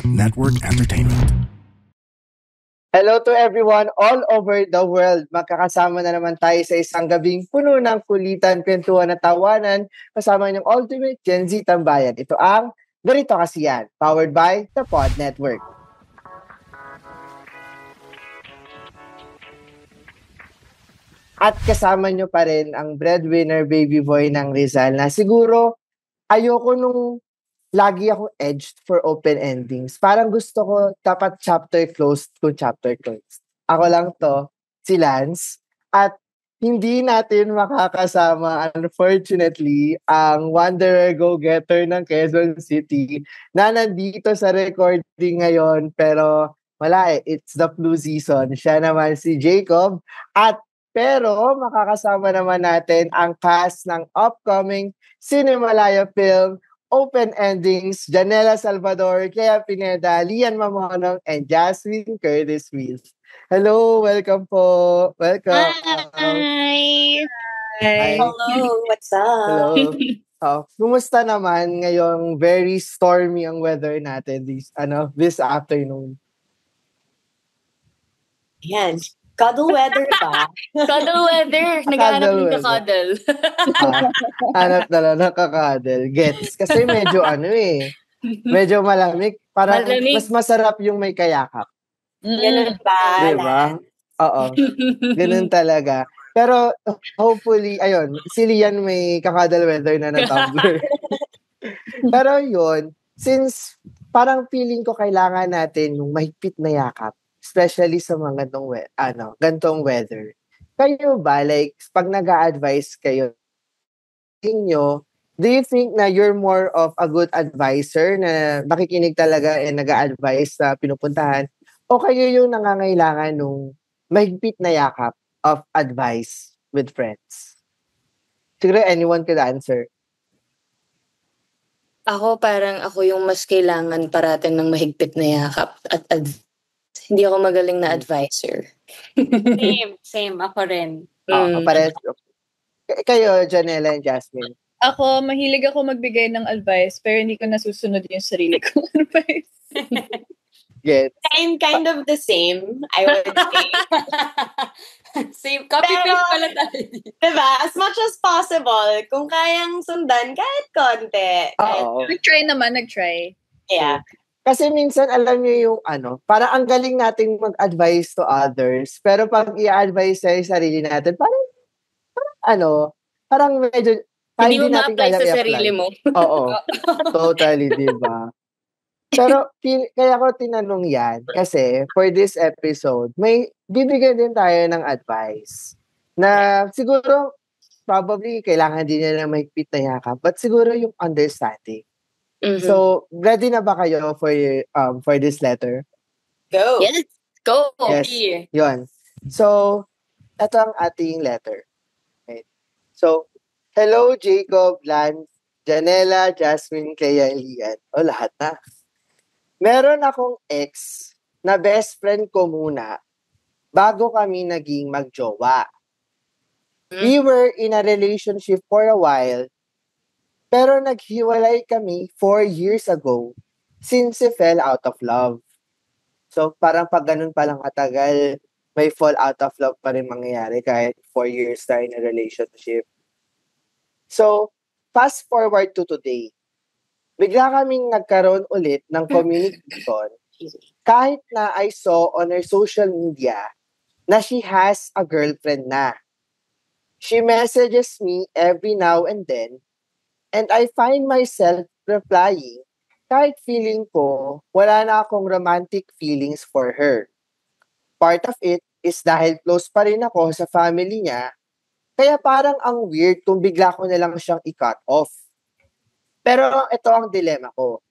Pod Network Entertainment. Hello to everyone all over the world. Magkakasama na naman tayo sa isang gabing puno ng kulitan, kwentuhan at tawanan kasama ng Ultimate Gen Z Tambayan. Ito ang Ganito Kasi Yan, powered by the Pod Network. At kasama nyo pa rin ang breadwinner baby boy ng Rizal na siguro ayoko nung lagi ako edged for open endings. Parang gusto ko dapat chapter closed kung chapter closed. Ako lang to, si Lance. At hindi natin makakasama, unfortunately, ang Wanderer Go-Getter ng Quezon City na nandito sa recording ngayon. Pero wala eh, it's the flu season. Siya naman si Jacob. Pero makakasama naman natin ang cast ng upcoming Cinemalaya film Open Endings, Janela Salvador, Clea Pineda, Lian Mamonong, and Jasmine Curtis Mills. Hello, welcome po. Welcome. Hi! Hi. Hello, what's up? Hello. Kumusta naman ngayong very stormy ang weather natin this afternoon? Yan. Cuddle weather ba? Cuddle weather. Naghahanap din ka cuddle. Hanap na lang nakakadel. Gets. Kasi medyo medyo malamig. Parang Malamig. mas masarap yung may kayakap. Ganun ba? Diba? Oo. Ganun talaga. Pero hopefully, ayun, si Lian may kakadal weather na Tumblr. Pero yun, since parang feeling ko kailangan natin yung mahigpit na yakap, especially sa mga gantong weather. Kayo ba, like, pag nag-a-advise kayo inyo, do you think na you're more of a good advisor na nakikinig talaga and nag-a-advise sa pinupuntahan? O kayo yung nangangailangan nung mahigpit na yakap of advice with friends? Siguro anyone could answer. Ako yung mas kailangan parating ng mahigpit na yakap at hindi ako magaling na advisor. Same. Ako rin. Pares. Kayo, Janela and Jasmine. Ako, mahilig ako magbigay ng advice pero hindi ko nasusunod yung sarili kong advice. Get. I'm kind of the same, I would say. Same. Copy-paste pala tayo. Diba? As much as possible, kung kayang sundan, kahit konti. Oo. Nag-try. Yeah. Kasi minsan, alam niyo yung parang ang galing nating mag-advise to others, pero pag i-advise sa sarili natin, parang medyo, hindi mo ma-apply sa sarili mo. Oo. Totally, diba? Pero, kaya ko tinanong yan, kasi for this episode, may bibigyan din tayo ng advice na siguro, probably, kailangan din nila mahigpit na yakap, but siguro yung understanding. Mm-hmm. So, ready na ba kayo for this letter? Go! Yes, go! Yes, yun. So, ito ang ating letter. Okay. So, hello Jacob, Lance, Janela, Jasmine, Clea, Lian. O, lahat na. Meron akong ex na best friend ko muna bago kami naging magjowa. We were in a relationship for a while, pero naghiwalay kami 4 years ago since we fell out of love. So, parang pag ganun palang katagal, may fall out of love pa rin mangyayari kahit 4 years na in a relationship. So, fast forward to today. Bigla kaming nagkaroon ulit ng communication kahit na I saw on her social media na she has a girlfriend na. She messages me every now and then, and I find myself replying kahit feeling ko wala na akong romantic feelings for her. Part of it is dahil close pa rin ako sa family niya, kaya parang ang weird kung bigla ko na lang siyang i-cut off. Pero ito ang dilemma ko.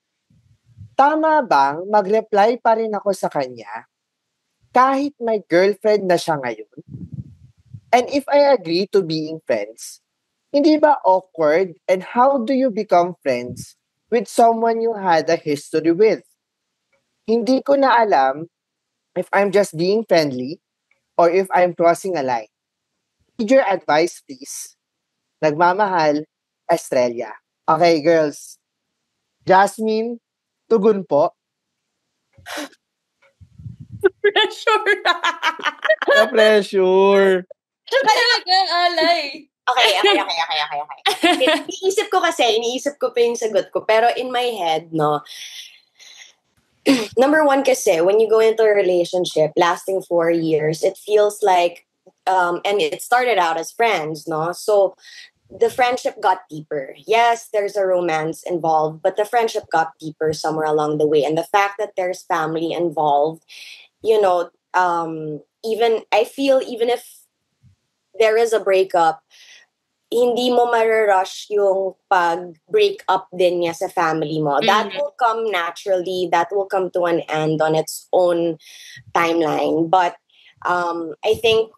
Tama bang mag-reply pa rin ako sa kanya kahit may girlfriend na siya ngayon? And if I agree to being friends, hindi ba awkward, and how do you become friends with someone you had a history with? Hindi ko na alam if I'm just being friendly or if I'm crossing a line. Need your advice, please. Nagmamahal, Estrella. Okay, girls. Jasmine, tugon po. Pressure. Na-pressure. Talaga, alay. Okay. Iniisip ko pa yung sagot ko. Pero in my head, no, number one kasi, when you go into a relationship lasting 4 years, it feels like, and it started out as friends, no? So, the friendship got deeper. Yes, there's a romance involved, but the friendship got deeper somewhere along the way. And the fact that there's family involved, you know, I feel even if there is a breakup, hindi mo marirush yung pag-break up din niya sa family mo. That will come naturally. That will come to an end on its own timeline. But I think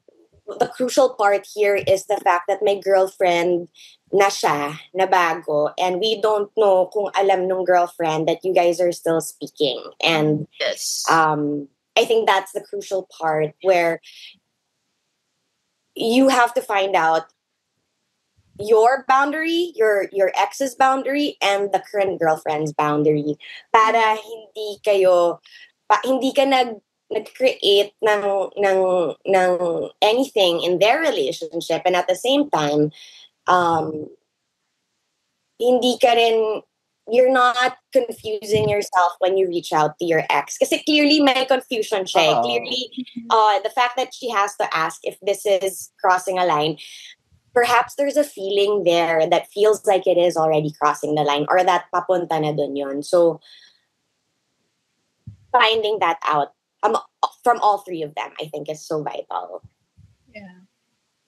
the crucial part here is the fact that my girlfriend na siya, na bago, and we don't know kung alam nung girlfriend that you guys are still speaking. And Yes. I think that's the crucial part where you have to find out your boundary, your ex's boundary, and the current girlfriend's boundary para hindi ka nag-create ng anything in their relationship, and at the same time hindi ka rin, you're not confusing yourself when you reach out to your ex. Kasi clearly may confusion siya. Clearly, the fact that she has to ask if this is crossing a line, perhaps there's a feeling there that feels like it is already crossing the line or that papunta na dun yun. So, finding that out from all three of them, I think is so vital. Yeah.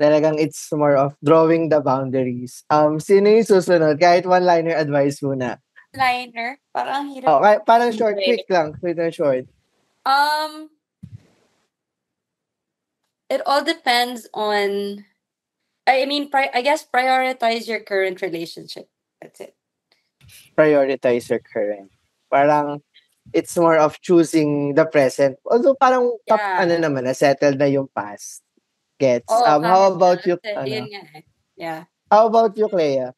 Talagang it's more of drawing the boundaries. Sino yung susunod? Kahit one-liner advice muna. Liner. Parang hirap. Oh, parang short, quick lang. Quick and short. It all depends on, I mean, I guess prioritize your current relationship. That's it. Prioritize your current. Parang it's more of choosing the present. Although parang settled na yung past. Gets. How about you? Yun nga eh. Yeah. How about you, Clea?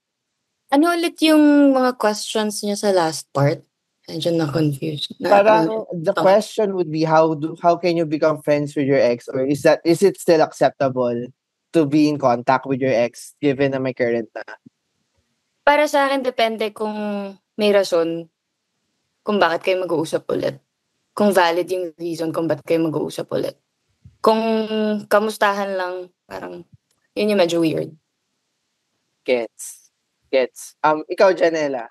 Ano ulit yung mga questions niya sa last part? Medyo na-confused. Parang the question would be how can you become friends with your ex, or is it still acceptable to be in contact with your ex given na may current na? Para sa akin, depende kung may rason kung bakit kayo mag-uusap ulit. Kung valid yung reason kung bakit kayo mag-uusap ulit. Kung kamustahan lang, parang yun yung medyo weird. Gets. Ikaw, Janela.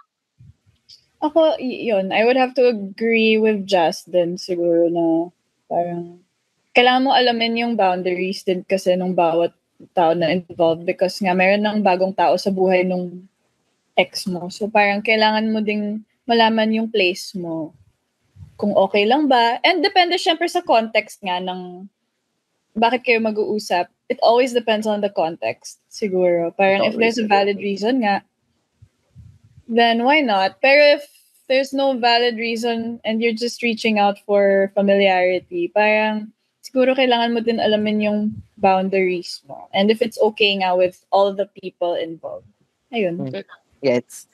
Ako, yun. I would have to agree with Justin siguro na parang kailangan mo alamin yung boundaries din kasi nung bawat tao na involved because nga meron ng bagong tao sa buhay nung ex mo. So parang kailangan mo ding malaman yung place mo. Kung okay lang ba. And depende syempre sa context nga ng bakit kayo mag-uusap. It always depends on the context, siguro. Parang if there's a valid reason nga, then why not? Pero if there's no valid reason and you're just reaching out for familiarity, parang siguro kailangan mo din alamin yung boundaries mo. And if it's okay nga with all the people involved. Ayun. Gets.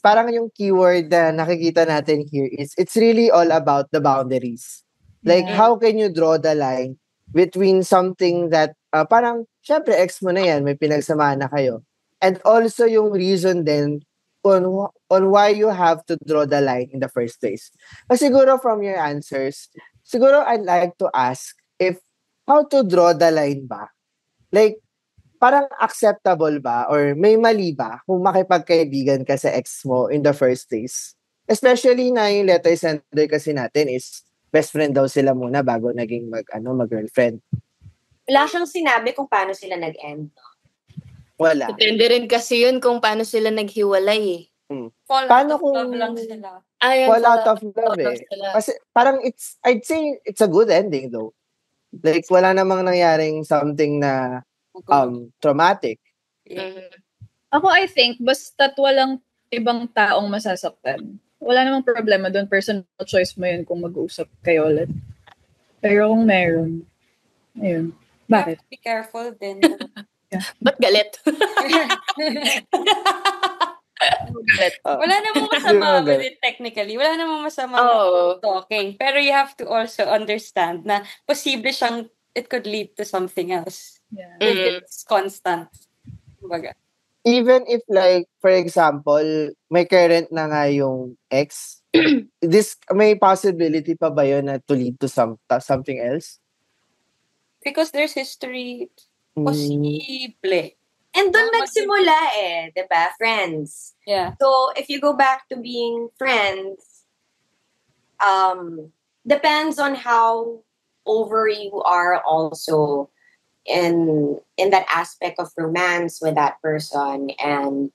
Parang yung keyword na nakikita natin here is it's really all about the boundaries. Like, how can you draw the line between something that parang, syempre, ex mo na yan, may pinagsamahan na kayo. And also yung reason then on why you have to draw the line in the first place. But siguro from your answers, siguro I'd like to ask if how to draw the line ba? Like, parang acceptable ba or may mali ba kung makipagkaibigan ka sa ex mo in the first place? Especially na yung letter sender kasi natin is best friend daw sila muna bago naging mag-girlfriend. Wala siyang sinabi kung paano sila nag-end. Wala. Depende rin kasi yun kung paano sila naghiwalay eh. Fall out of love lang sila. Fall out of love eh. Kasi parang I'd say it's a good ending though. Like wala namang nangyaring something na traumatic. Ako I think basta't walang ibang taong masasaktan. Wala namang problema doon. Personal choice mo yun kung mag-uusap kayo ulit. Pero kung meron, ayun. Bakit? Be careful din. Ba't galit? Wala namang masama with it technically. Wala namang masama Oo. talking. Pero you have to also understand na posible siyang it could lead to something else. Yeah. If it's constant. Kumbaga. Even if like, for example, may current na nga yung ex, may possibility pa ba yun na to lead to something else? Because there's history. Posible. And doon Oh, nagsimula diba? Friends. Yeah. So, if you go back to being friends, depends on how over you are also in that aspect of romance with that person. And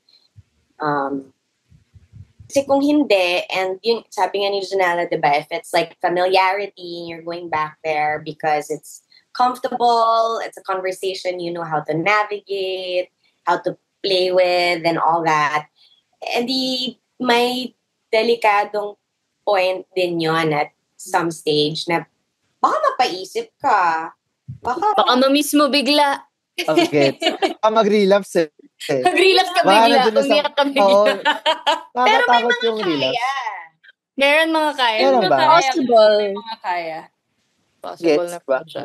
kasi kung hindi, and yung sabi nga ni Janela, diba, if it's like familiarity, you're going back there because it's comfortable, it's a conversation you know how to navigate, how to play with, and all that. And may delikadong point din yon at some stage na baka mapaisip ka. Baka ma-miss mo bigla. Okay. Mag-relapse Mag-relapse ka Baka bigla. nandun na sa- Umiyak ka bigla. Oo. Pero may Nakakatakot mga yung relapse. kaya. Meron mga kaya. Meron ba? Possible. May mga kaya. Possible Gets na ba? po siya.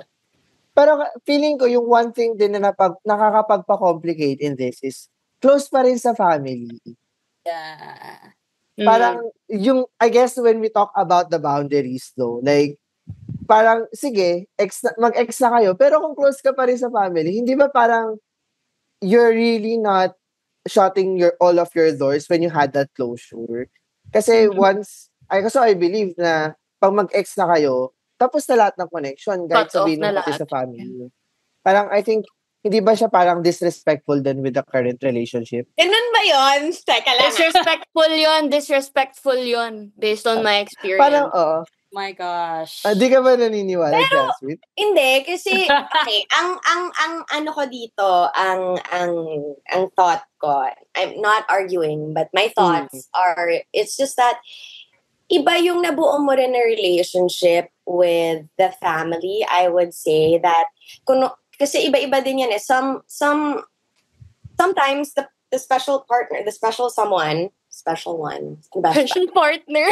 Pero feeling ko yung one thing din na nakakapagpa-complicate in this is close pa rin sa family. Yeah. Parang yung, I guess when we talk about the boundaries though, like, parang, sige, mag-ex na kayo, pero kung close ka pa rin sa family, hindi ba parang you're really not shutting all of your doors when you had that closure? Kasi so I believe na pag mag-ex na kayo, tapos na lahat ng connection, kahit Cut off sabihin na mo pati lahat. sa family. Parang, I think, hindi ba siya parang disrespectful then with the current relationship? Ganun ba yun? Teka lang. Disrespectful yun. Based on my experience. Parang, My gosh. di ka ba naniniwala, Jasmine? Hindi kasi okay, ang ano ko dito, ang thought ko. I'm not arguing, but my thoughts are it's just that iba yung nabuo mo rin na relationship with the family. I would say that kasi iba-iba din yan sometimes the special partner, the special someone, special one, Special partner.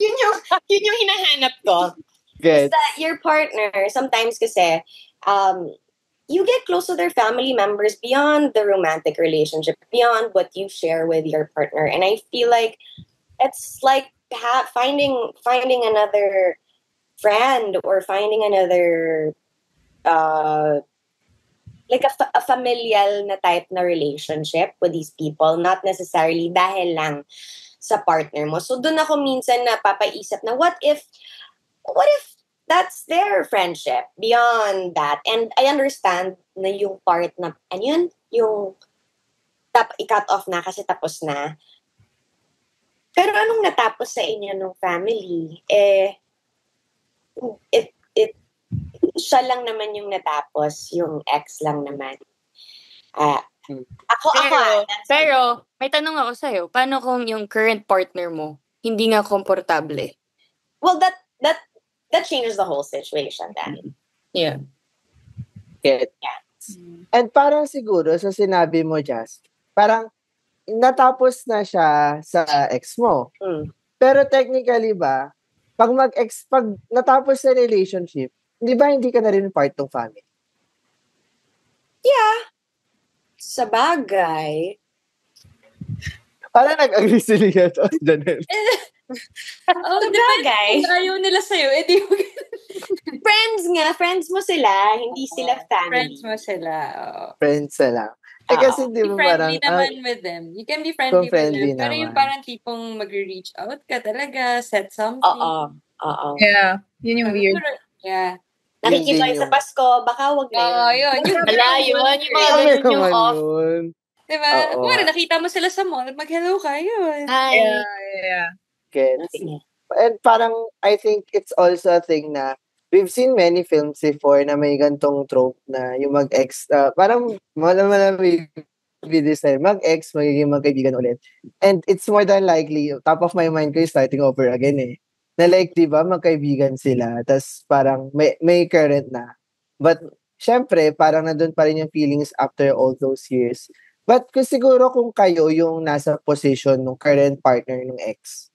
yun yung hinahanap ko. Good. Is that your partner, sometimes kasi, you get close to their family members beyond the romantic relationship, beyond what you share with your partner. And I feel like it's like finding another friend or finding another, like a familial na type na relationship with these people, not necessarily dahil lang sa partner mo. So doon ako minsan napapaisip na what if that's their friendship beyond that? And I understand na yung part na, ano yun? Yung i-cut off na kasi tapos na. Pero anong natapos sa inyo ng family? Siya lang naman yung natapos, yung ex lang naman. Pero, may tanong ako sa'yo. Paano kung yung current partner mo hindi nga komportable? Well, that changes the whole situation then. Yeah. Get. And parang siguro sa sinabi mo, Jazz, parang natapos na siya sa ex mo. Pero technically ba, pag natapos sa relationship, di ba hindi ka na rin part ng family? Yeah. Sa bagay. Parang nag-agree sila to, Janelle. Bagay. Kung ayaw nila sa'yo, di mo Friends mo sila, hindi sila family. Friends mo sila. Friends lang. Kasi di Be ba friendly parang, naman with them. You can be friendly with friendly them. Pero yung naman. parang tipong mag-reach out ka talaga, set something. Oo. Yeah. Yun yung weird. Yeah. Nakikita Yun kayo sa yung- Pasko, baka wag na Yun. Yung Yun. Yung mga Kami ganun yung naman off. yun. Diba? Oo. Kung nakita mo sila sa mall, mag-hello kayo. Hi. Yeah. Gets. And parang, I think it's also a thing na we've seen many films before na may gantong trope na yung mag-ex, parang may videos na mag-ex, magiging magkaibigan ulit. And it's more than likely, top of my mind ko yung starting over again eh. Na like, di ba, magkaibigan sila, tas parang may current na. But syempre, parang nandun pa rin yung feelings after all those years. But siguro kung kayo yung nasa position ng current partner ng ex,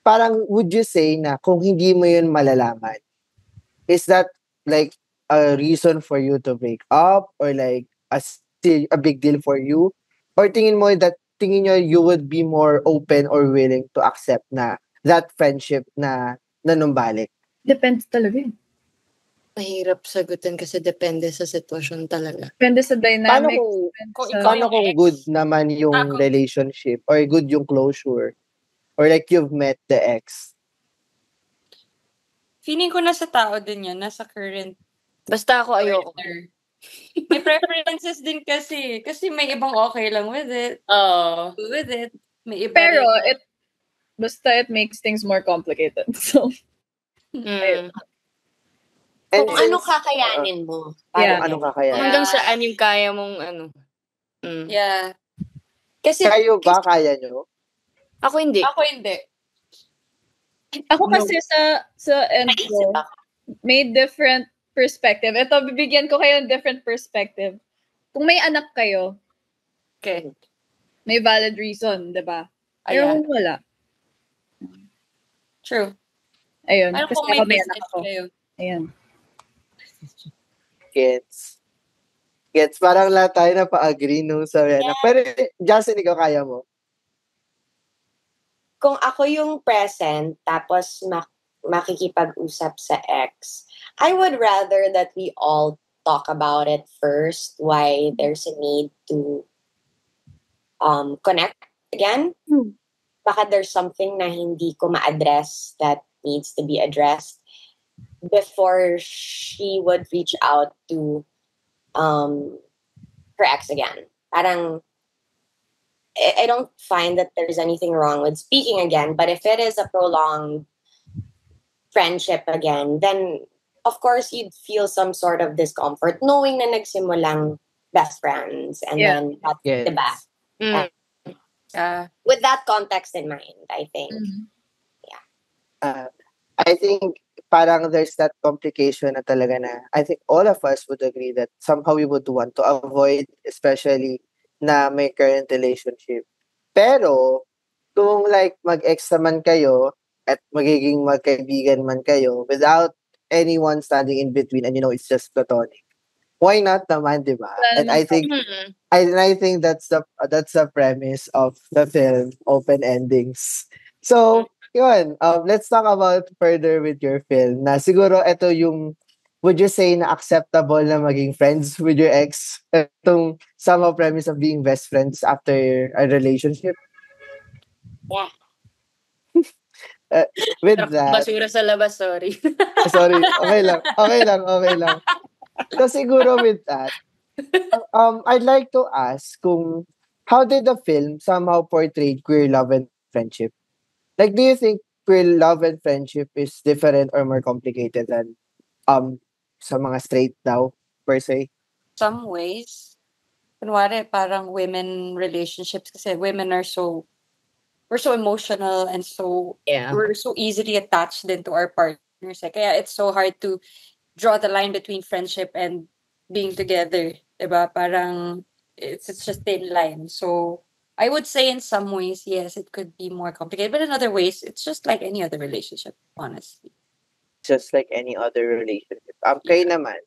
parang would you say na kung hindi mo yun malalaman, is that like a reason for you to break up or like a big deal for you? Or tingin nyo you would be more open or willing to accept na that friendship na nanumbalik? Depends talaga eh. Mahirap sagutin kasi depende sa sitwasyon talaga. Depende sa Paano dynamics. Kung sa- ikaw Paano yung kung ex? good naman yung Kung- relationship or good yung closure? Or like you've met the ex? Feeling ko nasa tao din yun, nasa current Basta ako ayoko. partner. May preferences din kasi. Kasi may ibang okay lang with it. Oo. With it. May iba Pero rin. basta it makes things more complicated. So, Mm. And Kung ano since- kakayanin mo. Yeah. Kung anong kakayanin. Hanggang saan yung kaya mong ano. Mm. Yeah. Kasi, Kayo ba kaya nyo? Ako hindi. Ako hindi. ako kasi sa end naisip ko, ako. may different perspective. Ito, bibigyan ko kayo ng different perspective. Kung may anak kayo, Okay. may valid reason, di ba? Pero Ayan. kung wala, True. ayun. Ano Kasi kung may ako may anak business ako. kayo? Ayan. Gets. Parang lahat tayo na pa-agree nung sa anak. Pero Justin, ikaw kaya mo? Kung ako yung present, tapos makikipag-usap sa ex, I would rather that we all talk about it first, why there's a need to connect again. Baka there's something na hindi ko ma-address that needs to be addressed before she would reach out to her ex again. Parang, I don't find that there's anything wrong with speaking again, but if it is a prolonged friendship again, then of course you'd feel some sort of discomfort knowing na nagsimulang best friends and Yeah. then that's Yes. diba? Mm. With that context in mind, I think. I think parang there's that complication na talaga na I think all of us would agree that somehow we would want to avoid, especially na may current relationship. Pero, kung like mag-ex naman kayo at magiging magkaibigan man kayo without anyone standing in between and it's just platonic, why not naman, di ba? And I think Mm. I think that's the premise of the film, open endings. So, yun, let's talk about further with your film. Na siguro ito yung, would you say na acceptable na maging friends with your ex? Itong somehow premise of being best friends after a relationship? Yeah. With that, Basura sa labas, sorry. sorry, okay lang. So siguro with that, I'd like to ask kung how did the film somehow portray queer love and friendship? Like, do you think queer love and friendship is different or more complicated than sa mga straight daw per se? Some ways. Kunwari, parang women relationships kasi women are we're so emotional and Yeah. we're so easily attached then to our partners. Kaya it's so hard to draw the line between friendship and being together. Diba? Parang it's just thin line. So I would say in some ways, yes, it could be more complicated. But in other ways, it's just like any other relationship, honestly. Just like any other relationship. Kayo naman.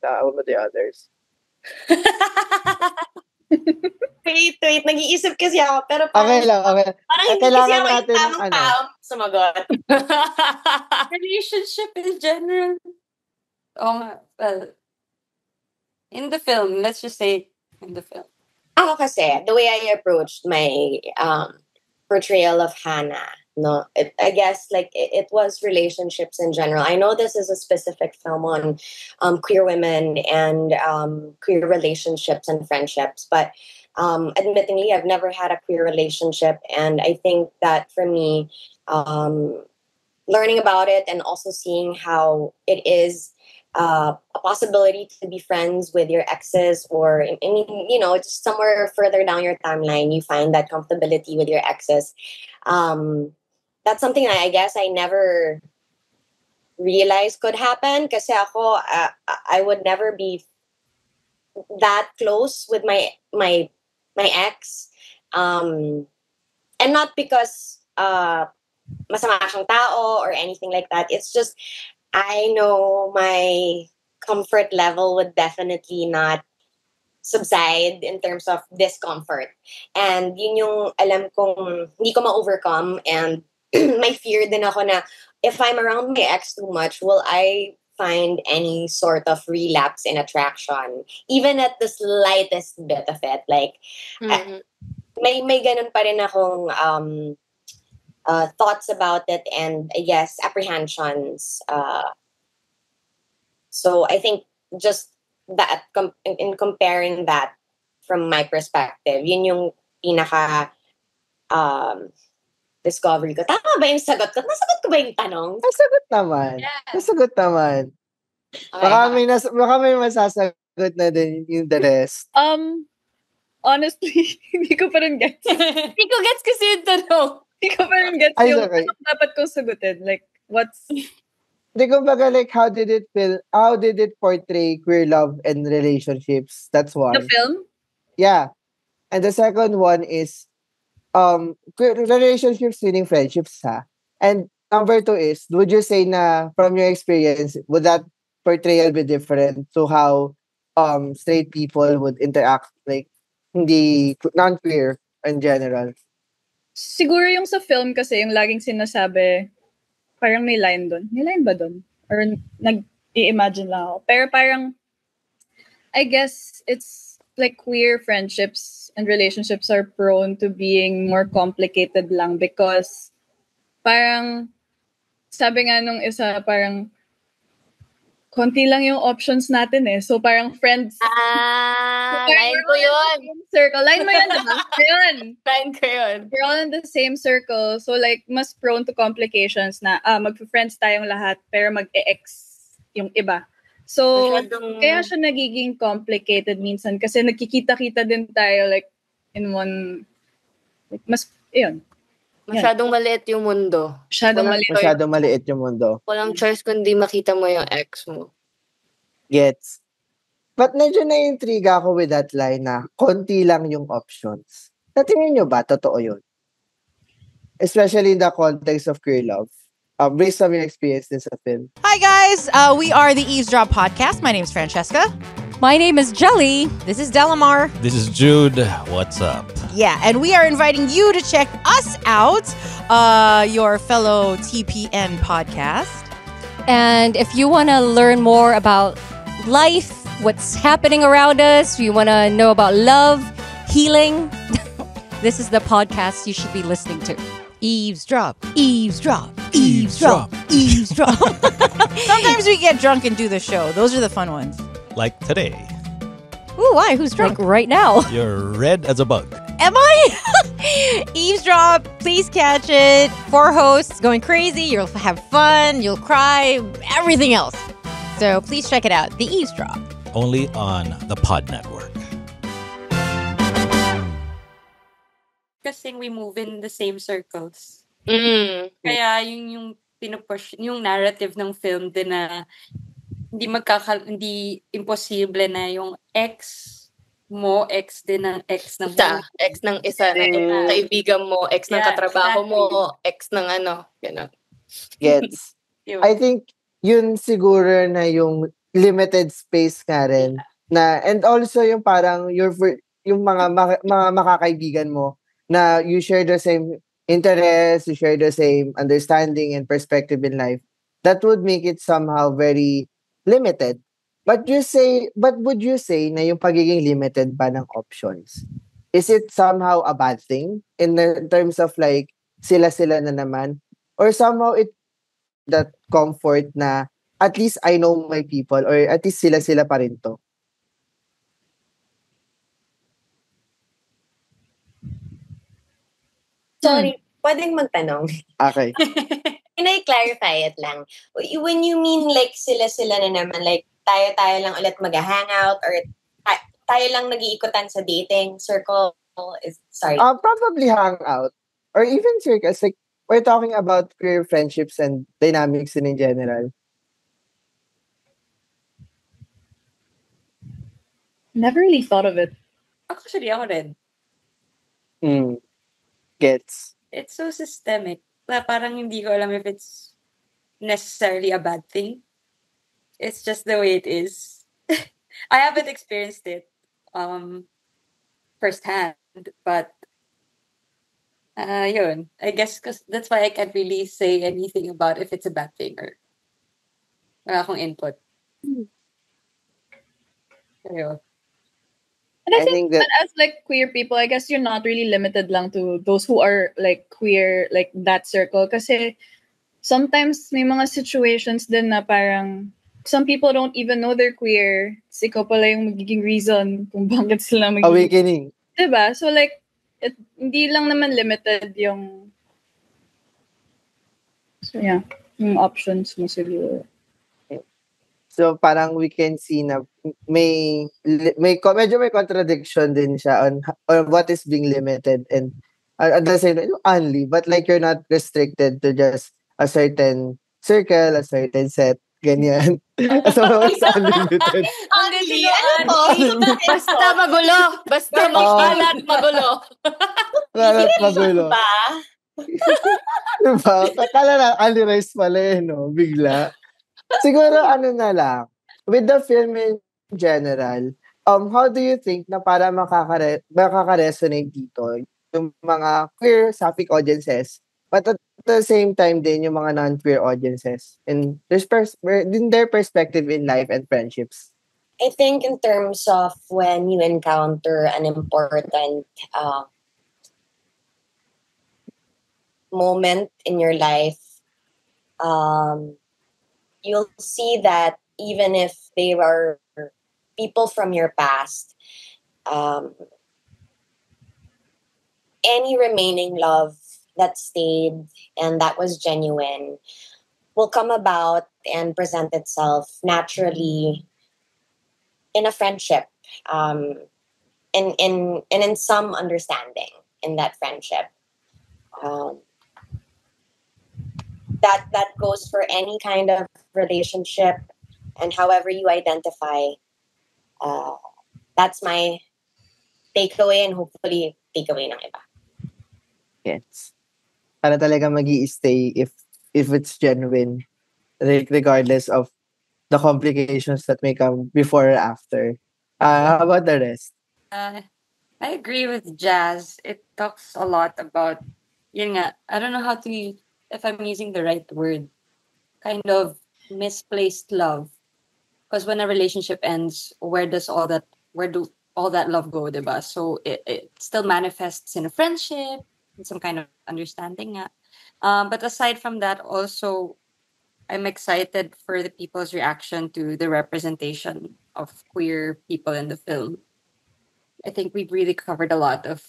What about the others? Wait, nag-iisip kasi ako. Pero Okay parang, lang. parang hindi kasi Kailangan ako yung natin ng tamang tao sumagot. Relationship in general. Oh, well, in the film, let's just say in the film. Ako kasi, the way I approached my portrayal of Hannah, no, I guess like it was relationships in general. I know this is a specific film on queer women and queer relationships and friendships, but admittingly, I've never had a queer relationship, and I think that for me, learning about it and also seeing how it is a possibility to be friends with your exes, or I mean, just somewhere further down your timeline, you find that comfortability with your exes. That's something I guess I never realized could happen. Kasi ako, I would never be that close with my ex. And not because masama siyang tao or anything like that. It's just I know my comfort level would definitely not subside in terms of discomfort. And yun yung alam kong hindi ko ma-overcome, and may fear din ako na if I'm around my ex too much, will I find any sort of relapse in attraction even at the slightest bit of it. Like Mhm. may ganun pa rin akong thoughts about it, and I guess apprehensions. So I think just that in comparing that from my perspective, yun yung pinaka discovery ko. Tama ba yung sagot ko? Nasagot ko ba yung tanong? Nasagot naman. Yeah. Nasagot naman. Okay. Baka may masasagot na din yung the rest. Honestly, hindi ko pa rin gets. Hindi ko gets kasi yung tanong. Hindi ko pa rin gets Ay, yung okay. anong dapat kong sagutin. Like, what's... Di kumbaga, like, how did it portray queer love and relationships? That's one. The film? Yeah. And the second one is queer relationships meaning friendships, ha? And number two is, would you say na from your experience, would that portrayal be different to how straight people would interact, like hindi non-queer in general? Siguro yung sa film kasi, yung laging sinasabi, parang may line doon. May line ba doon? Or nag-i-imagine lang ako. Pero parang, I guess it's like queer friendships and relationships are prone to being more complicated lang because parang, sabi nga nung isa, parang, konti lang yung options natin eh. So parang friends, Line ko yun. circle. Line mo yun, diba? Ayun. Line ko yun. We're all in the same circle. So like, mas prone to complications na, mag-friends tayong lahat, pero mag-ex yung iba. So, kaya siya nagiging complicated minsan kasi nagkikita-kita din tayo like, in one, like, mas, yun. Masyadong maliit yung mundo. Masyadong Walang maliit. Masyadong maliit yung mundo. Walang choice kundi makita mo yung ex mo. Gets. But medyo na-intriga ako with that line na konti lang yung options. Natingin nyo ba? Totoo yun? Especially in the context of queer love. Based on your experience din sa film. Hi, guys. We are the Eavesdrop Podcast. My name is Francesca. My name is Jelly. This is Delamar. This is Jude. What's up? Yeah, and we are inviting you to check us out, your fellow TPN podcast. And if you want to learn more about life, what's happening around us, you want to know about love, healing, this is the podcast you should be listening to. Eavesdrop, eavesdrop, eavesdrop, eavesdrop. Sometimes we get drunk and do the show. Those are the fun ones. Like today. Ooh, why? Who's drunk? Like right now. You're red as a bug. Am I? Eavesdrop, please catch it. 4 hosts going crazy. You'll have fun. You'll cry. Everything else. So please check it out. The Eavesdrop. Only on the Pod Network. Kasing we move in the same circles. Kaya Kaya yung pinupush, yung narrative ng film din na hindi imposible na yung ex mo, ex din ng ex ng ex ng isa ng kaibigan mo, ex ng Yeah, katrabaho mo, exactly. ex ng ano, gano'n. Gets. Yun. I think yun siguro na yung limited space nga rin. Na, and also yung parang yung mga makakaibigan mo na you share the same interests, you share the same understanding and perspective in life. That would make it somehow very limited. But would you say na yung pagiging limited ba ng options, is it somehow a bad thing in terms of like sila-sila na naman? Or somehow it that comfort na at least I know my people or at least sila-sila pa rin to? Sorry, pwedeng magtanong. Okay. Can I clarify it lang? When you mean like sila-sila na naman, like tayo-tayo lang ulit mag-hangout or tayo lang nag-iikutan sa dating circle? Sorry. Probably hangout or even circles. Like, we're talking about queer friendships and dynamics in general. Never really thought of it. Actually, ako rin. Gets. It's so systemic. Parang hindi ko alam if it's necessarily a bad thing. It's just the way it is. I haven't experienced it firsthand, but yun. I guess that's why I can't really say anything about if it's a bad thing or wala akong input. Ayun. And I I think think that that as like queer people, I guess you're not really limited lang to those who are like queer, like that circle. Kasi sometimes may mga situations din na parang some people don't even know they're queer. Kasi ikaw pala yung magiging reason kung bakit sila magiging... awakening. Diba? So like, hindi lang naman limited yung... So yeah, yung options mo siguro. So parang we can see na medyo may contradiction din siya on what is being limited and at the same time only, but like you're not restricted to just a certain circle, a certain set, ganyan. So it's unlimited. Honestly, ano to? Basta magulo. Basta magkalat magulo. Kalat magulo. Ba? Diba? Akala na unrealized pala no? Bigla. Siguro ano na lang, with the film in general, how do you think na para makaka-resonate dito yung mga queer sapphic audiences, but at the same time din yung mga non-queer audiences and their perspective in life and friendships? I think in terms of when you encounter an important moment in your life, you'll see that even if they are people from your past, any remaining love that stayed and that was genuine will come about and present itself naturally in a friendship, and in some understanding in that friendship. That goes for any kind of relationship and however you identify. That's my takeaway and hopefully takeaway ng iba. Yes. Para talaga mag-i-stay if it's genuine, regardless of the complications that may come before or after. How about the rest? I agree with Jazz. It talks a lot about, yun nga, I don't know if I'm using the right word, kind of misplaced love. Because when a relationship ends, where do all that love go, diba? So it still manifests in a friendship, in some kind of understanding. But aside from that, also, I'm excited for the people's reaction to the representation of queer people in the film. I think we've really covered a lot of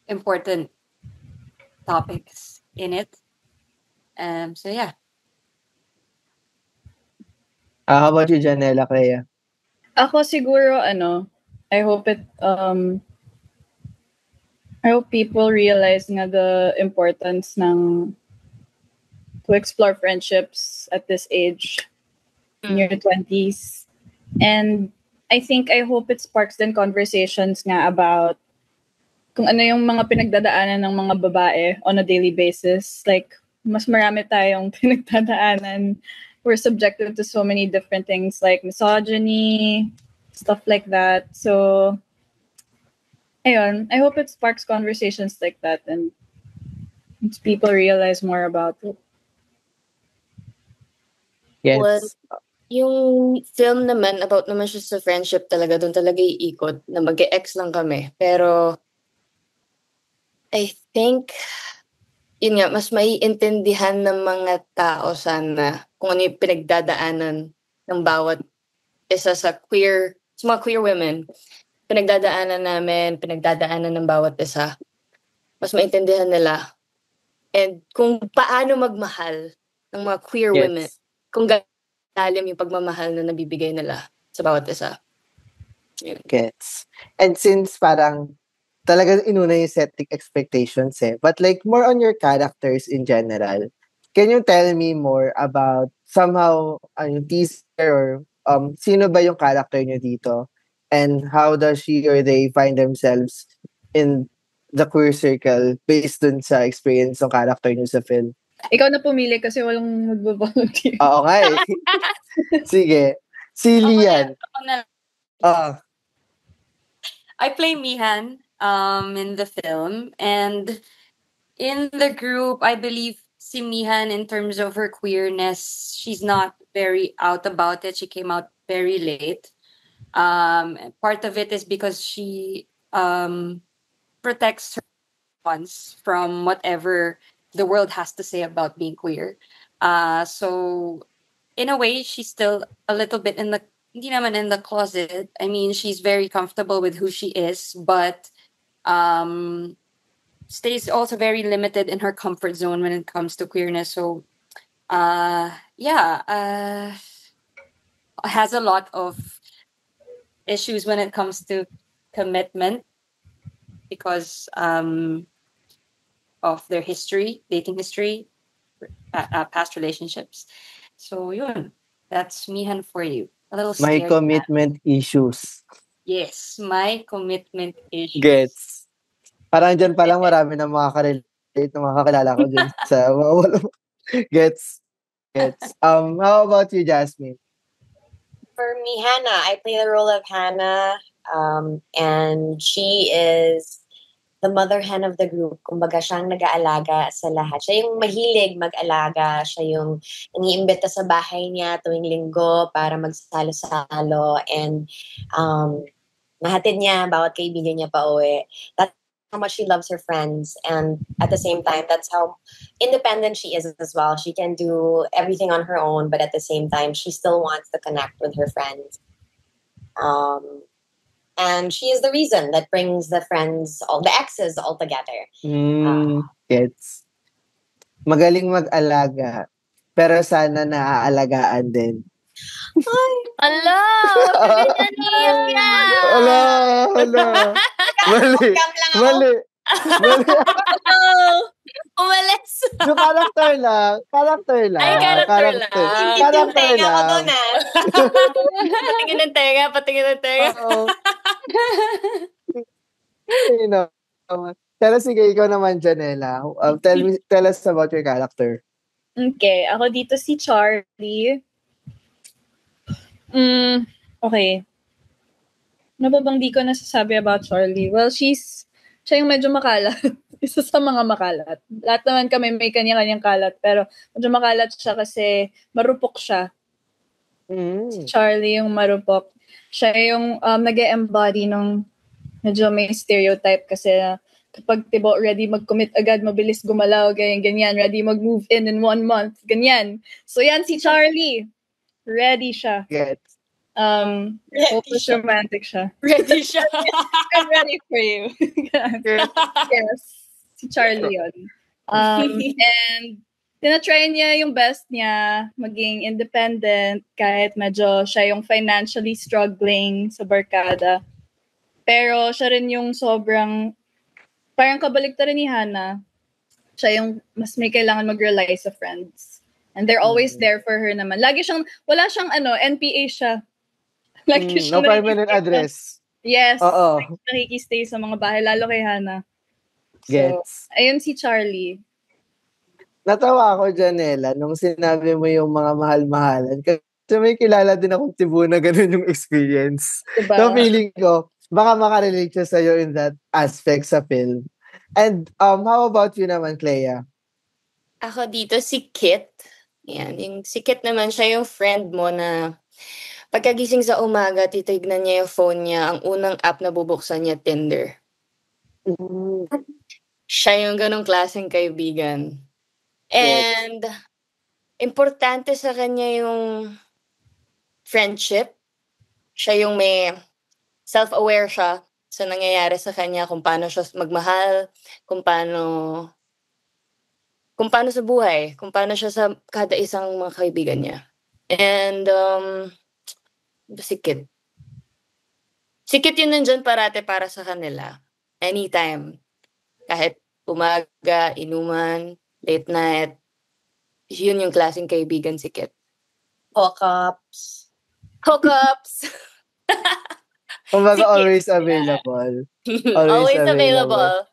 important topics in it. So yeah. How about you, Janela, Clea? Ako siguro, I hope people realize nga the importance to explore friendships at this age, in your 20s. And I hope it sparks then conversations nga about kung ano yung mga pinagdadaanan ng mga babae on a daily basis. Like, mas marami tayong pinagdadaanan. We're subjected to so many different things like misogyny, stuff like that. So, ayun, I hope it sparks conversations like that and people realize more about it. Yes. Well, yung film naman, about naman siya sa friendship talaga, doon talaga iikot na mag-ex lang kami. Pero, I think, yun nga, mas maiintindihan ng mga tao sana kung ano yung pinagdadaanan ng bawat isa sa mga queer women. Pinagdadaanan ng bawat isa. Mas maintindihan nila. And kung paano magmahal ng mga queer women. Kung lalim yung pagmamahal na nabibigay nila sa bawat isa. Yun. Gets. And since parang talagang inuna yung setting expectations but like more on your characters in general, can you tell me more about somehow teaser or sino ba yung character niyo dito? And how does she or they find themselves in the queer circle based dun sa experience ng character niyo sa film? Ikaw na pumili kasi walang magbo-volunteer. Oo nga eh. Sige. Si Lian. Ako na. I play Mihan in the film, and in the group, I believe si Mihan, in terms of her queerness, she's not very out about it. She came out very late. Part of it is because she protects her ones from whatever the world has to say about being queer. So in a way, she's still a little bit hindi naman in the closet. I mean, she's very comfortable with who she is, but stays also very limited in her comfort zone when it comes to queerness. So, has a lot of issues when it comes to commitment because of their history, dating history, past relationships. So, yun. That's Mihan for you. A little My scared. commitment issues. Yes, my commitment issues. Gets. Parang dyan pa lang marami na makaka-relate na makakilala ko dyan sa Gets. How about you, Jasmine? For me, Hannah, I play the role of Hannah, and she is the mother hen of the group. Kumbaga, siyang nag-aalaga sa lahat. Siya yung mahilig mag-alaga. Siya yung iniimbita sa bahay niya tuwing linggo para magsalo-salo. And mahatid niya bawat kaibigan niya pa uwi. That's how much she loves her friends. And at the same time, that's how independent she is as well. She can do everything on her own, but at the same time, she still wants to connect with her friends. And she is the reason that brings the friends, all the exes all together. Gets. Magaling mag-alaga, pero sana naaalagaan din. Ala! Mali. Umalis! Yung character lang. Ay, character lang. Character Tinga ko lang. doon Patingin ng tenga. Oo. You know. Pero sige, ikaw naman, Janela. Tell us about your character. Okay, ako dito si Charlie. Okay. Ano ba bang di ko nasasabi about Charlie? Well, siya yung medyo makalat. Isa sa mga makalat. Lahat naman kami may kanya-kanyang kalat, pero medyo makalat siya kasi marupok siya. Si Charlie yung marupok. Siya yung nag-embody nung medyo may stereotype kasi kapag tibo, ready mag-commit agad, mabilis gumalaw, ganyan, ready mag-move in 1 month, ganyan. So yan si Charlie. Ready siya. Yes. Hopeless romantic siya. Ready siya. I'm ready for you. Yes. Si Charlie yun. And tinatry niya yung best niya maging independent kahit medyo siya yung financially struggling sa barkada. Pero siya rin yung sobrang parang kabaliktaran ni Hannah. Siya yung mas may kailangan mag-rely sa friends. And they're always there for her naman. Wala siyang NPA siya. No permanent address. Yes. Oo. Nakikistay sa mga bahay, lalo kay Hannah. So, Gets. ayun si Charlie. Natawa ako, Janela, nung sinabi mo yung mga mahal-mahalan. Kasi may kilala din akong tibo na ganun yung experience. Diba? So, feeling ko, baka makarelate siya sa'yo in that aspect sa film. And how about you naman, Clea? Ako dito si Kit. Yan, yung si Kit naman, siya yung friend mo na pagkagising sa umaga, titignan niya yung phone niya. Ang unang app na bubuksan niya, Tinder. Siya yung ganong klaseng kaibigan. And importante sa kanya yung friendship. Siya yung may self-aware siya sa nangyayari sa kanya, kung paano siya magmahal, kung paano sa buhay, kung paano siya sa kada isang mga kaibigan niya. And si Kit. Si Kit yun nandyan parate para sa kanila. Anytime. Kahit umaga, inuman, late night. Yun yung klaseng kaibigan si Kit. Hookups. Hookups. Kumbaga, Sikit. always available. Always available.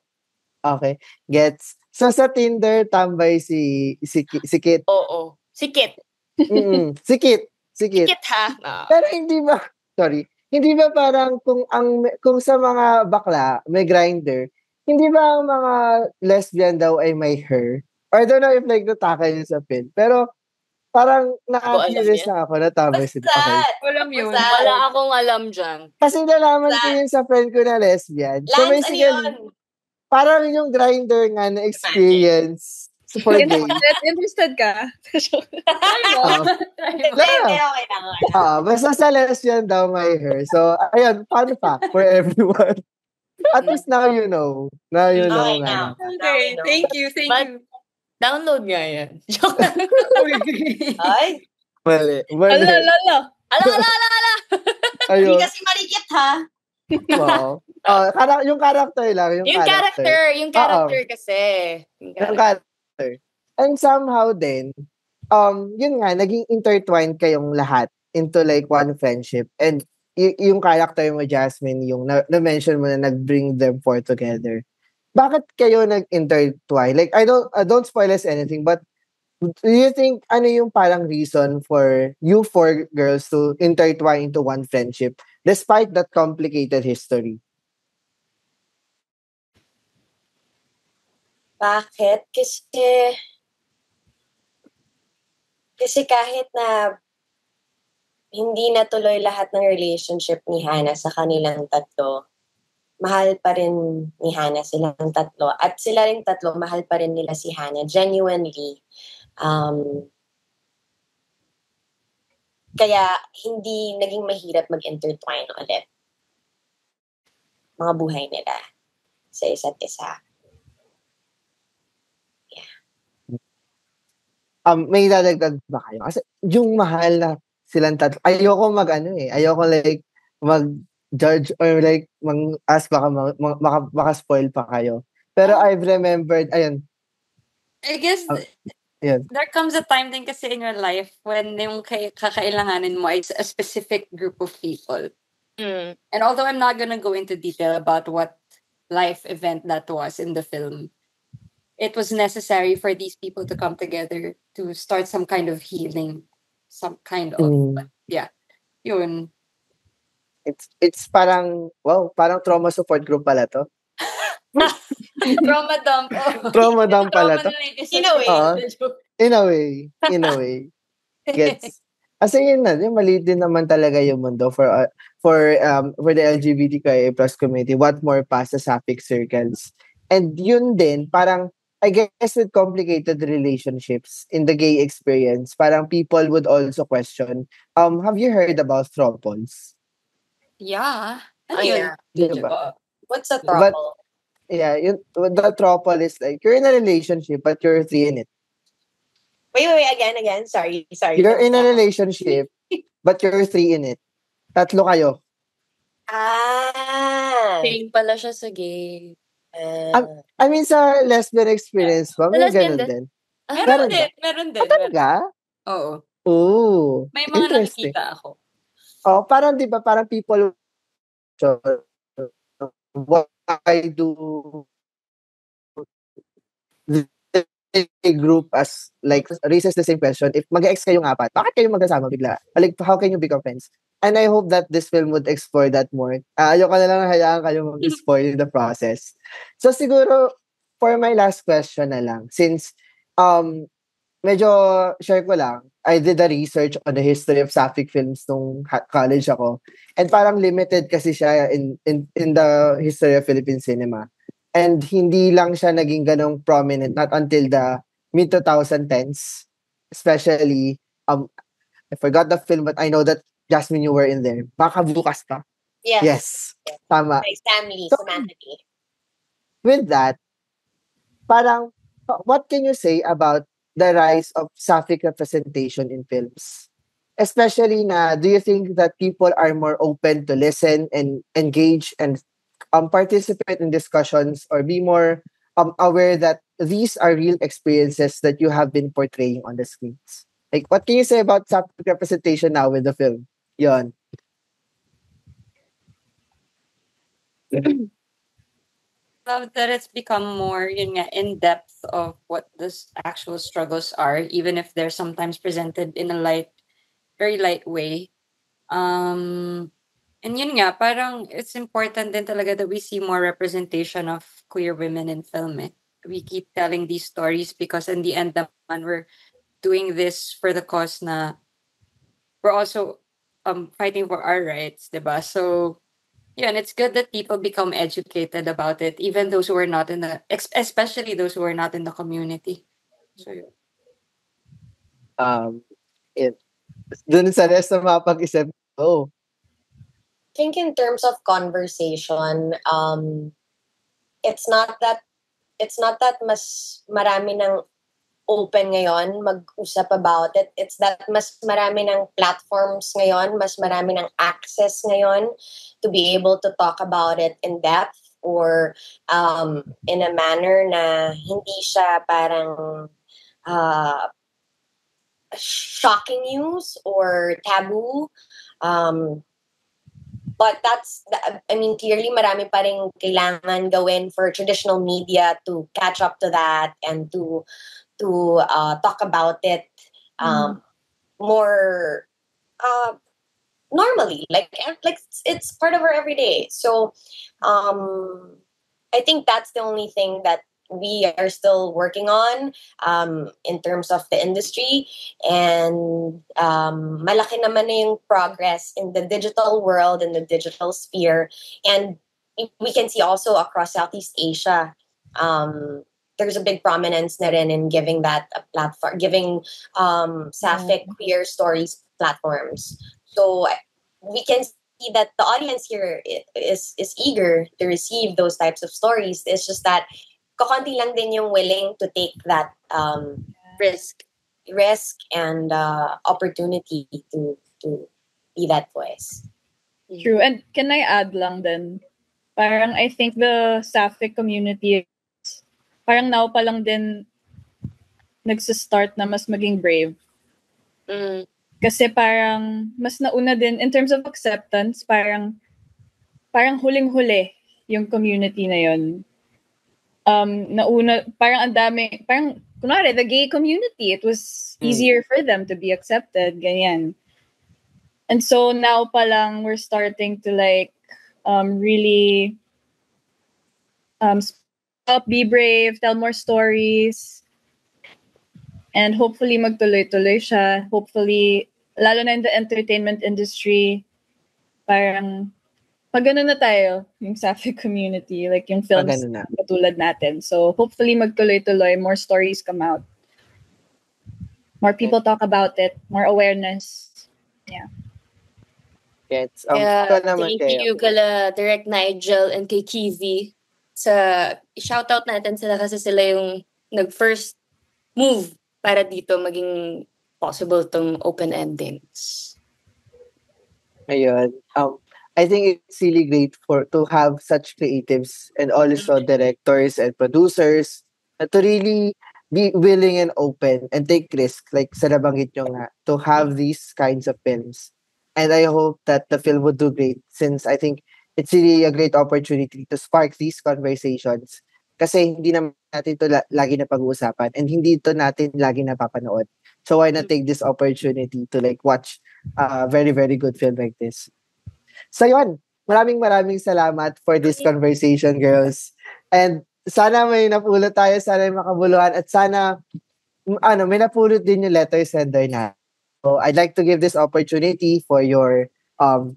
Okay, gets. So, sa Tinder, tambay si Kit. Oo. Sikit. Si Kit. Sikit ha. Pero hindi ba, sorry, hindi ba parang kung sa mga bakla, may grinder, hindi ba ang mga lesbian daw ay may her? Or I don't know if like natakay yun sa film. Pero parang na-curious na ako na tambay sila. Okay. Walang yun. Wala akong alam dyan. Kasi nalaman ko yun sa friend ko na lesbian. So Lance, ano basically, yun? parang yung grinder nga na experience for gay. Interested ka? Hindi, okay lang. Basta sa lesbian daw may her. So, ayun, fun fact for everyone. At least now you know. Now you know Okay, nga. now. Okay, thank you. Download nga yan. Ay, Mali. Ala. Ayun. hindi kasi marikit ha. Wow. Yung character lang. Yung character kasi. Yung character. And somehow then, yun nga, naging intertwined kayong lahat into like one friendship. And yung character mo, Jasmine, yung na-mention mo na nag-bring them four together. Bakit kayo nag-intertwine? Like, I don't spoil us anything, but do you think, ano yung parang reason for you four girls to intertwine into one friendship despite that complicated history? Bakit? Kasi kahit na hindi natuloy lahat ng relationship ni Hannah sa kanilang tatlo, mahal pa rin ni Hannah silang tatlo. At sila ring tatlo, mahal pa rin nila si Hannah. Genuinely. Kaya hindi naging mahirap mag-intertwine ulit. Mga buhay nila sa isa't isa. May dadagdag ba kayo? Kasi yung mahal na silang tatlo, ayoko ayoko like mag-judge or like mag-ask baka spoil pa kayo. Pero I've remembered, ayun. I guess there comes a time din kasi in your life when yung kakailanganin mo is a specific group of people. And although I'm not gonna go into detail about what life event that was in the film, it was necessary for these people to come together to start some kind of healing. Some kind of, yun. It's parang, parang trauma support group pala to. Trauma dump. Trauma dump pala to. In a way. In a way. Gets. Kasi yun maliit din naman talaga yung mundo for the LGBTQIA+ community. What more pa sa sapphic circles. And yun din, parang, I guess with complicated relationships in the gay experience, parang people would also question, have you heard about throuples? Yeah. Yeah. Diba? What's a throuple? The throuple is like, you're in a relationship, but you're three in it. Wait, again. Sorry. You're in a relationship, but you're three in it. Tatlo kayo. Same pala siya sa gay. I mean, sa lesbian experience ba? May ganun din. Meron din. Talaga? Oo. Oh, May mga nakikita ako. Parang di ba, parang people why do the group as like raises the same question, if mag-ex kayong apat, bakit kayo magkasama bigla? Like, how can you become friends? And I hope that this film would explore that more. Ayoko na lang hayaan kayo mag-spoil the process. So siguro, for my last question na lang, since medyo share ko lang, I did a research on the history of sapphic films nung college ako. And parang limited kasi siya in the history of Philippine cinema. And hindi lang siya naging ganong prominent not until the mid-2010s. Especially, I forgot the film, but I know that Jasmine, you were in there. Baka bukas pa. Yes. Tama. My family, Samantha. With that, parang, what can you say about the rise of sapphic representation in films? Especially do you think that people are more open to listen and engage and participate in discussions or be more aware that these are real experiences that you have been portraying on the screens? Like, what can you say about sapphic representation now with the film? Yon. Love that it's become more yun nga, in depth of what the actual struggles are, even if they're sometimes presented in a very light way. And yun nga, parang it's important din talaga that we see more representation of queer women in film. We keep telling these stories because in the end naman, we're doing this for the cause na we're also fighting for our rights, diba? So, yeah, and it's good that people become educated about it, even those who are not in especially those who are not in the community. So, yeah. It, dun sa rest na mapag-isip, I think in terms of conversation, it's not that mas marami ng open ngayon mag-usap about it. It's that mas marami ng platforms ngayon, mas marami ng access ngayon to be able to talk about it in depth or in a manner na hindi siya parang shocking news or taboo. But clearly marami pa rin kailangan gawin for traditional media to catch up to that and to talk about it more normally, like it's part of our everyday. So I think that's the only thing that we are still working on in terms of the industry, and malaki naman na yung progress in the digital world, in the digital sphere, and we can see also across Southeast Asia there's a big prominence na rin in giving that a platform, giving sapphic queer stories platforms. So we can see that the audience here is eager to receive those types of stories. It's just that kakonti lang din yung willing to take that risk and opportunity to be that voice. True. And can I add lang then? Parang I think the sapphic community parang now pa lang din nagsistart na mas maging brave. Kasi parang mas nauna din in terms of acceptance, parang huling-huli yung community na yun. Nauna, parang ang dami, parang kunwari, the gay community, it was easier for them to be accepted, ganyan. And so now pa lang we're starting to really up, be brave, tell more stories, and hopefully magtuloy-tuloy siya. Hopefully, lalo na in the entertainment industry, parang magano na tayo, yung sapphic community, like yung films katulad natin. So hopefully magtuloy-tuloy, more stories come out. More people talk about it, more awareness. Yeah. Yes. Thank you kala Direct Nigel and kay Kiwi. Shoutout natin sila kasi sila yung nag-first move para dito maging possible tong open endings. Ayun. I think it's really great to have such creatives and also directors and producers to really be willing and open and take risk, like sa nabanggit nyo nga, to have these kinds of films. And I hope that the film would do great, since I think it's really a great opportunity to spark these conversations. Kasi hindi naman natin ito lagi na pag-uusapan and hindi ito natin lagi napapanood. So why not take this opportunity to watch a very, very good film like this? So yun, maraming salamat for this conversation, girls. And sana may napulot tayo, sana may makabuluhan, at sana may napulot din yung letter sender na. So I'd like to give this opportunity for your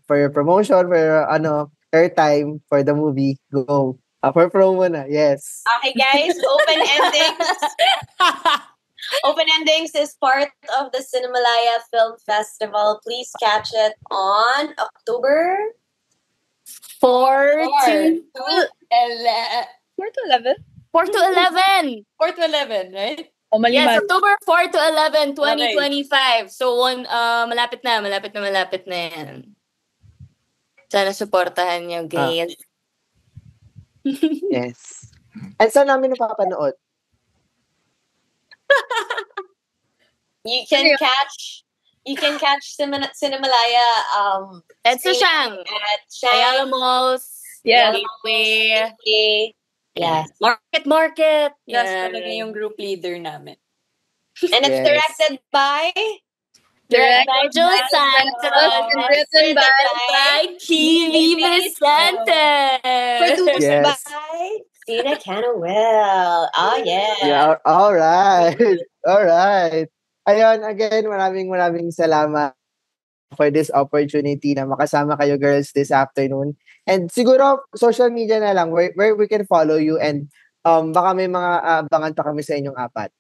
promotion, for your airtime for the movie. Go. For promo na, yes. Okay, guys, Open Endings. Open Endings is part of the Cinemalaya Film Festival. Please catch it on October 4 to 11. 4 to 11. 4 to 11, right? Yes, October 4 to 11, 2025. So, malapit na yan. Sana supportahan niyo, guys. Yes. And saan namin napapanood? You can catch You can catch Cinemalaya At sa Shang. at Ayala Shang. Malls. Yes. Gateway. Yes. Market. Yes, Yan. talaga yung group leader namin. And it's Yes. directed by Direct by Joe Santos. And written by Kiwi Vicente. produced Yes. by Sina Canawell. Oh, yeah. Yeah, all right. All right. Ayun, again, maraming salamat for this opportunity na makasama kayo girls this afternoon. And siguro, social media na lang where we can follow you and baka may mga abangan pa kami sa inyong apat.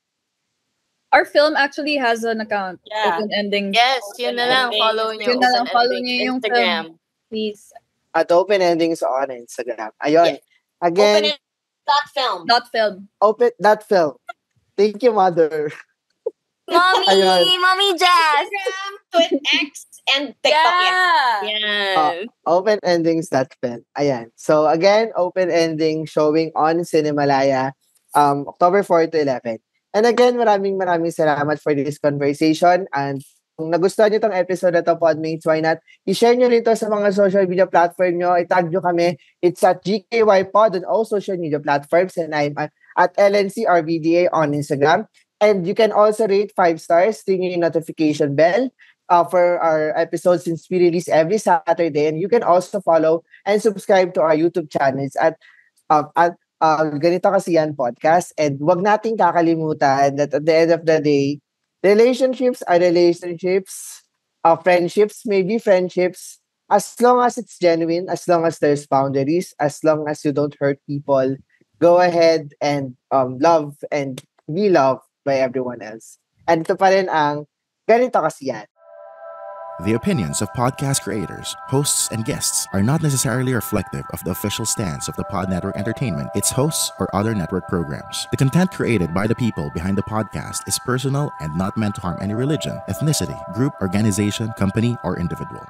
Our film actually has an account. Yeah. Open ending. Yes, yun na lang. Follow nyo. Yun na lang, Open follow Ending nyo yung Instagram. Please. At Open Endings on Instagram. Ayun. Again, Dot film. Not film. that film. Thank you, mother. Mommy! Ayun. Mommy Jazz! Instagram, Twitter, and TikTok. Yeah. Yan. Open Endings that film. Ayan. So again, Open Ending showing on Cinemalaya October 4 to 11. And again, maraming salamat for this conversation. And kung nagustuhan nyo itong episode na to, Podmates, why not? I-share nyo rin to sa mga social media platform nyo. I-tag nyo kami. It's at GKY Pod on all social media platforms. And I'm at LNCRBDA on Instagram. And you can also rate 5 stars, ring yung notification bell for our episodes since we release every Saturday. And you can also follow and subscribe to our YouTube channels at Ganito Kasi Yan Podcast. And wag nating kakalimutan that at the end of the day, relationships are relationships. Friendships may be friendships. As long as it's genuine, as long as there's boundaries, as long as you don't hurt people, go ahead and love and be loved by everyone else. And ito pa rin ang Ganito Kasi Yan. The opinions of podcast creators, hosts, and guests are not necessarily reflective of the official stance of the Pod Network Entertainment, its hosts, or other network programs. The content created by the people behind the podcast is personal and not meant to harm any religion, ethnicity, group, organization, company, or individual.